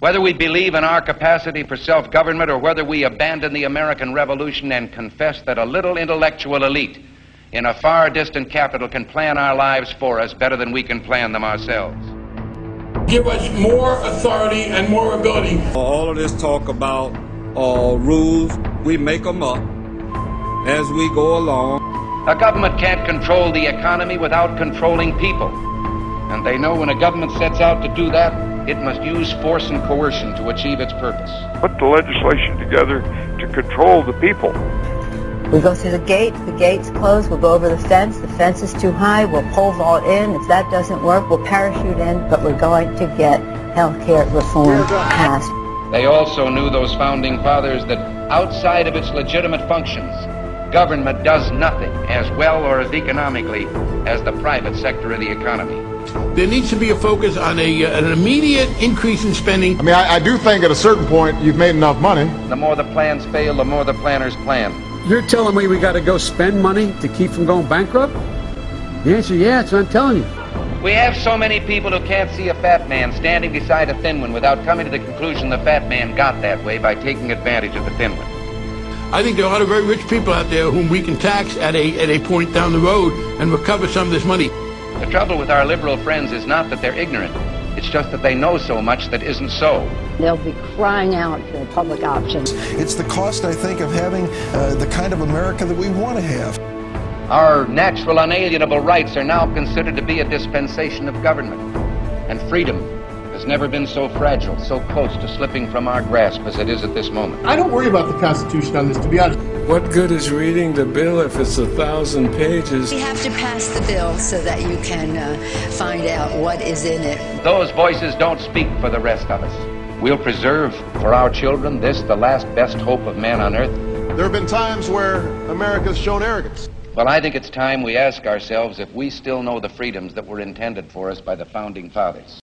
Whether we believe in our capacity for self-government or whether we abandon the American Revolution and confess that a little intellectual elite in a far distant capital can plan our lives for us better than we can plan them ourselves. Give us more authority and more ability. All of this talk about rules, we make them up as we go along. A government can't control the economy without controlling people. And they know when a government sets out to do that, it must use force and coercion to achieve its purpose. Put the legislation together to control the people. We go through the gate's closed, we'll go over the fence is too high, we'll pole vault in. If that doesn't work, we'll parachute in, but we're going to get health care reform passed. They also knew, those founding fathers, that outside of its legitimate functions, government does nothing as well or as economically as the private sector of the economy. There needs to be a focus on an immediate increase in spending. I mean, I do think at a certain point you've made enough money. The more the plans fail, the more the planners plan. You're telling me we got to go spend money to keep from going bankrupt? The answer, yeah, that's what I'm telling you. We have so many people who can't see a fat man standing beside a thin one without coming to the conclusion the fat man got that way by taking advantage of the thin one. I think there are a lot of very rich people out there whom we can tax at a point down the road and recover some of this money. The trouble with our liberal friends is not that they're ignorant. It's just that they know so much that isn't so. They'll be crying out for public options. It's the cost, I think, of having the kind of America that we want to have. Our natural unalienable rights are now considered to be a dispensation of government. And freedom has never been so fragile, so close to slipping from our grasp as it is at this moment. I don't worry about the Constitution on this, to be honest. What good is reading the bill if it's 1,000 pages? We have to pass the bill so that you can find out what is in it. Those voices don't speak for the rest of us. We'll preserve for our children this, the last best hope of man on earth. There have been times where America's shown arrogance. Well, I think it's time we ask ourselves if we still know the freedoms that were intended for us by the founding fathers.